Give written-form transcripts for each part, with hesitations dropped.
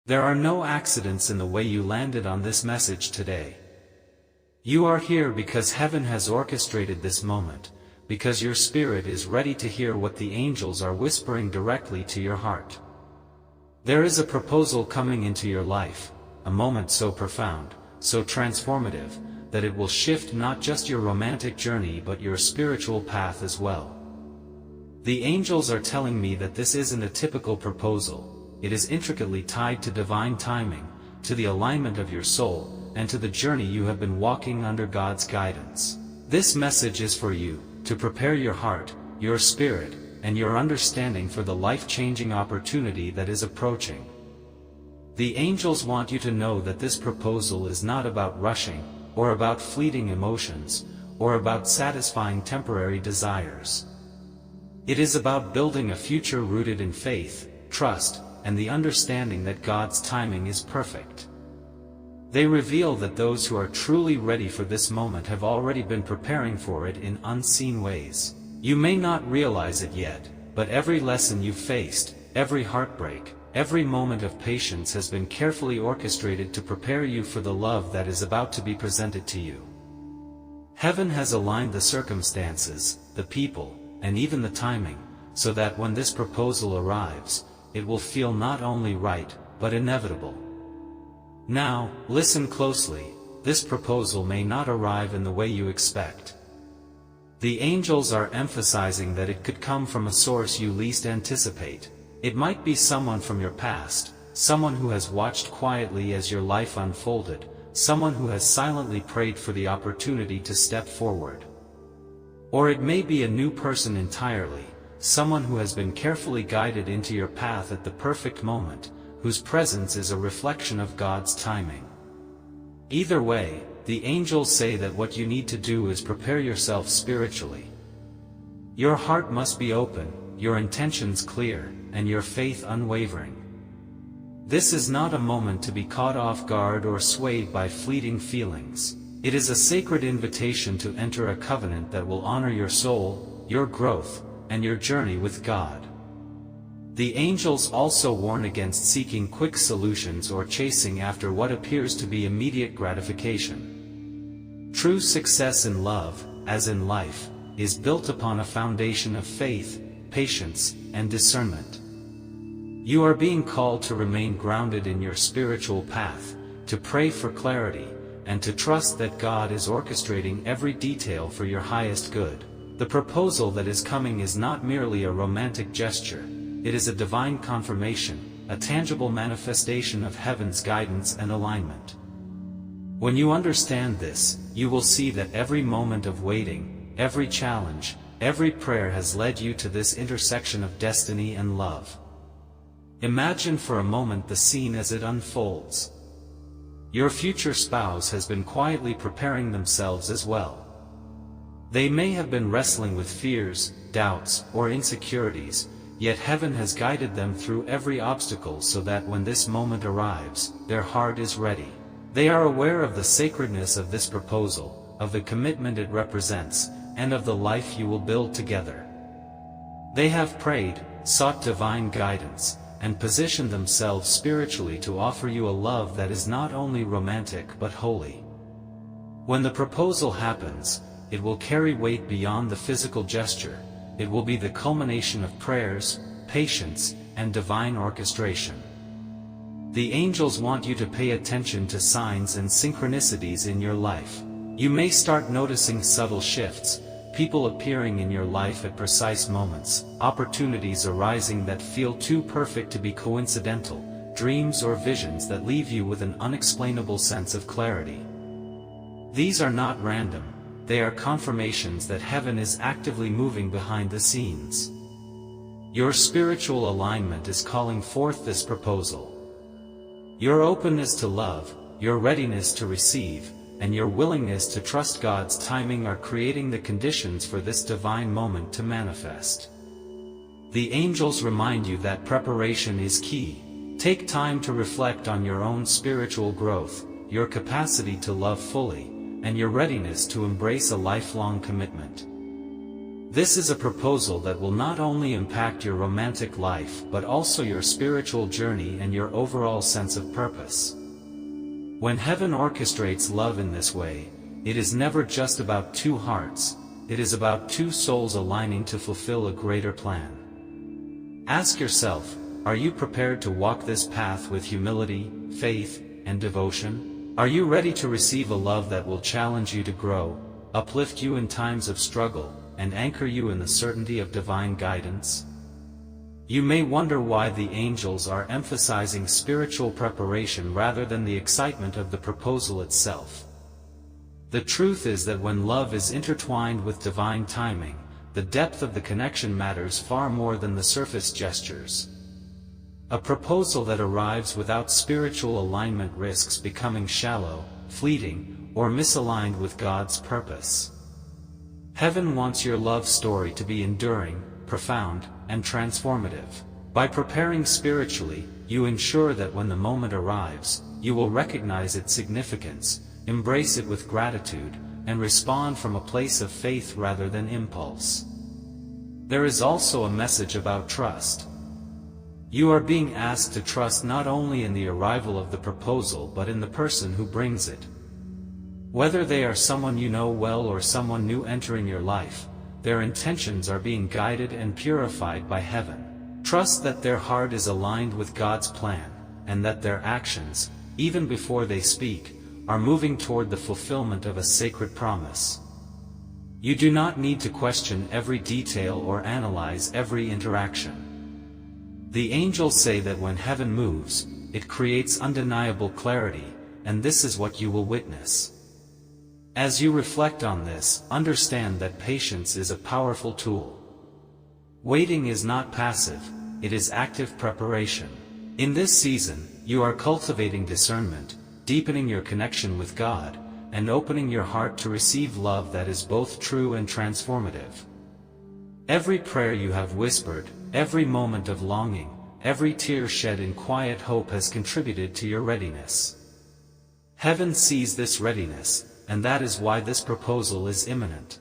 There are no accidents in the way you landed on this message today. You are here because heaven has orchestrated this moment, because your spirit is ready to hear what the angels are whispering directly to your heart. There is a proposal coming into your life, a moment so profound, so transformative, that it will shift not just your romantic journey but your spiritual path as well. The angels are telling me that this isn't a typical proposal. It is intricately tied to divine timing, to the alignment of your soul, and to the journey you have been walking under God's guidance. This message is for you, to prepare your heart, your spirit, and your understanding for the life-changing opportunity that is approaching. The angels want you to know that this proposal is not about rushing, or about fleeting emotions, or about satisfying temporary desires. It is about building a future rooted in faith, trust, and the understanding that God's timing is perfect. They reveal that those who are truly ready for this moment have already been preparing for it in unseen ways. You may not realize it yet, but every lesson you've faced, every heartbreak, every moment of patience has been carefully orchestrated to prepare you for the love that is about to be presented to you. Heaven has aligned the circumstances, the people, and even the timing, so that when this proposal arrives, it will feel not only right, but inevitable. Now, listen closely. This proposal may not arrive in the way you expect. The angels are emphasizing that it could come from a source you least anticipate. It might be someone from your past, someone who has watched quietly as your life unfolded, someone who has silently prayed for the opportunity to step forward. Or it may be a new person entirely, someone who has been carefully guided into your path at the perfect moment, whose presence is a reflection of God's timing. Either way, the angels say that what you need to do is prepare yourself spiritually. Your heart must be open, your intentions clear, and your faith unwavering. This is not a moment to be caught off guard or swayed by fleeting feelings. It is a sacred invitation to enter a covenant that will honor your soul, your growth, and your journey with God. The angels also warn against seeking quick solutions or chasing after what appears to be immediate gratification. True success in love, as in life, is built upon a foundation of faith, patience, and discernment. You are being called to remain grounded in your spiritual path, to pray for clarity, and to trust that God is orchestrating every detail for your highest good. The proposal that is coming is not merely a romantic gesture, it is a divine confirmation, a tangible manifestation of heaven's guidance and alignment. When you understand this, you will see that every moment of waiting, every challenge, every prayer has led you to this intersection of destiny and love. Imagine for a moment the scene as it unfolds. Your future spouse has been quietly preparing themselves as well. They may have been wrestling with fears, doubts, or insecurities, yet heaven has guided them through every obstacle so that when this moment arrives, their heart is ready. They are aware of the sacredness of this proposal, of the commitment it represents, and of the life you will build together. They have prayed, sought divine guidance, and positioned themselves spiritually to offer you a love that is not only romantic but holy. When the proposal happens, it will carry weight beyond the physical gesture. It will be the culmination of prayers, patience, and divine orchestration. The angels want you to pay attention to signs and synchronicities in your life. You may start noticing subtle shifts, people appearing in your life at precise moments, opportunities arising that feel too perfect to be coincidental, dreams or visions that leave you with an unexplainable sense of clarity. These are not random. They are confirmations that heaven is actively moving behind the scenes. Your spiritual alignment is calling forth this proposal. Your openness to love, your readiness to receive, and your willingness to trust God's timing are creating the conditions for this divine moment to manifest. The angels remind you that preparation is key. Take time to reflect on your own spiritual growth, your capacity to love fully, and your readiness to embrace a lifelong commitment. This is a proposal that will not only impact your romantic life but also your spiritual journey and your overall sense of purpose. When heaven orchestrates love in this way, it is never just about two hearts, it is about two souls aligning to fulfill a greater plan. Ask yourself, are you prepared to walk this path with humility, faith, and devotion? Are you ready to receive a love that will challenge you to grow, uplift you in times of struggle, and anchor you in the certainty of divine guidance? You may wonder why the angels are emphasizing spiritual preparation rather than the excitement of the proposal itself. The truth is that when love is intertwined with divine timing, the depth of the connection matters far more than the surface gestures. A proposal that arrives without spiritual alignment risks becoming shallow, fleeting, or misaligned with God's purpose. Heaven wants your love story to be enduring, profound, and transformative. By preparing spiritually, you ensure that when the moment arrives, you will recognize its significance, embrace it with gratitude, and respond from a place of faith rather than impulse. There is also a message about trust. You are being asked to trust not only in the arrival of the proposal but in the person who brings it. Whether they are someone you know well or someone new entering your life, their intentions are being guided and purified by heaven. Trust that their heart is aligned with God's plan, and that their actions, even before they speak, are moving toward the fulfillment of a sacred promise. You do not need to question every detail or analyze every interaction. The angels say that when heaven moves, it creates undeniable clarity, and this is what you will witness. As you reflect on this, understand that patience is a powerful tool. Waiting is not passive, it is active preparation. In this season, you are cultivating discernment, deepening your connection with God, and opening your heart to receive love that is both true and transformative. Every prayer you have whispered, every moment of longing, every tear shed in quiet hope has contributed to your readiness. Heaven sees this readiness, and that is why this proposal is imminent.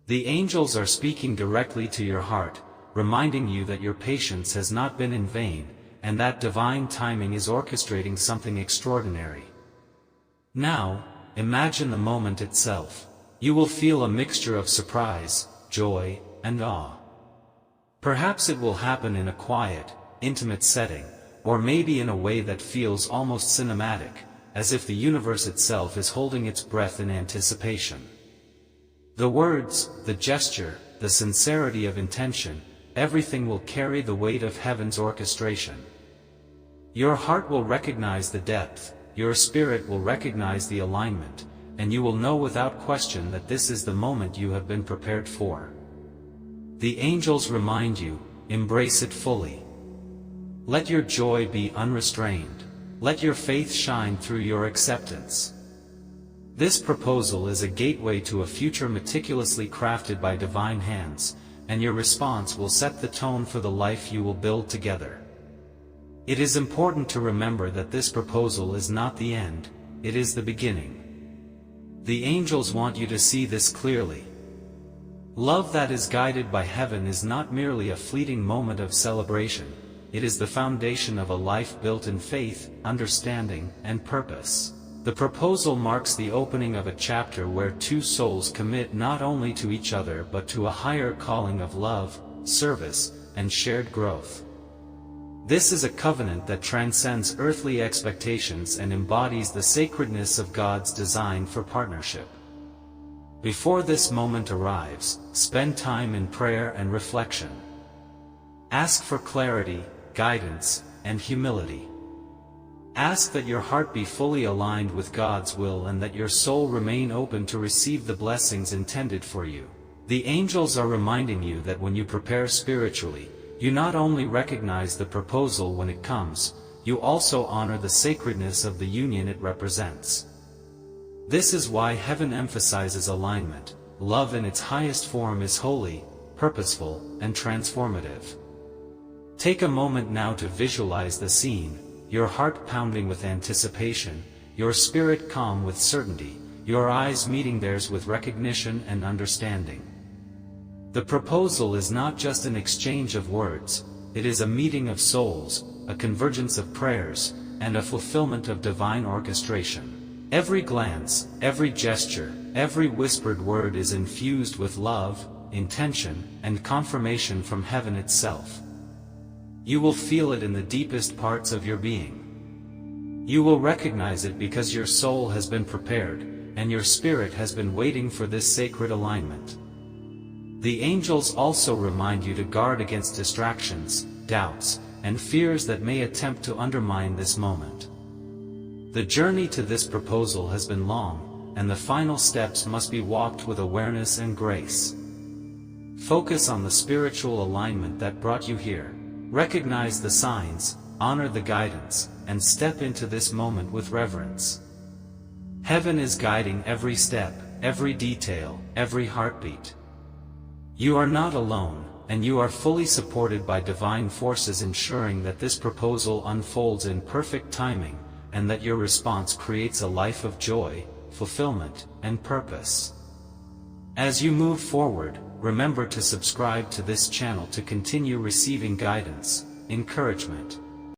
The angels are speaking directly to your heart, reminding you that your patience has not been in vain, and that divine timing is orchestrating something extraordinary. Now, imagine the moment itself. You will feel a mixture of surprise, joy, and awe. Perhaps it will happen in a quiet, intimate setting, or maybe in a way that feels almost cinematic, as if the universe itself is holding its breath in anticipation. The words, the gesture, the sincerity of intention, everything will carry the weight of heaven's orchestration. Your heart will recognize the depth, your spirit will recognize the alignment, and you will know without question that this is the moment you have been prepared for. The angels remind you, embrace it fully. Let your joy be unrestrained. Let your faith shine through your acceptance. This proposal is a gateway to a future meticulously crafted by divine hands, and your response will set the tone for the life you will build together. It is important to remember that this proposal is not the end, it is the beginning. The angels want you to see this clearly. Love that is guided by heaven is not merely a fleeting moment of celebration. It is the foundation of a life built in faith, understanding, and purpose. The proposal marks the opening of a chapter where two souls commit not only to each other but to a higher calling of love, service, and shared growth. This is a covenant that transcends earthly expectations and embodies the sacredness of God's design for partnership. Before this moment arrives, spend time in prayer and reflection. Ask for clarity, guidance, and humility. Ask that your heart be fully aligned with God's will and that your soul remain open to receive the blessings intended for you. The angels are reminding you that when you prepare spiritually, you not only recognize the proposal when it comes, you also honor the sacredness of the union it represents. This is why heaven emphasizes alignment. Love in its highest form is holy, purposeful, and transformative. Take a moment now to visualize the scene, your heart pounding with anticipation, your spirit calm with certainty, your eyes meeting theirs with recognition and understanding. The proposal is not just an exchange of words, it is a meeting of souls, a convergence of prayers, and a fulfillment of divine orchestration. Every glance, every gesture, every whispered word is infused with love, intention, and confirmation from heaven itself. You will feel it in the deepest parts of your being. You will recognize it because your soul has been prepared, and your spirit has been waiting for this sacred alignment. The angels also remind you to guard against distractions, doubts, and fears that may attempt to undermine this moment. The journey to this proposal has been long, and the final steps must be walked with awareness and grace. Focus on the spiritual alignment that brought you here. Recognize the signs, honor the guidance, and step into this moment with reverence. Heaven is guiding every step, every detail, every heartbeat. You are not alone, and you are fully supported by divine forces ensuring that this proposal unfolds in perfect timing, and that your response creates a life of joy, fulfillment, and purpose. As you move forward, remember to subscribe to this channel to continue receiving guidance, encouragement,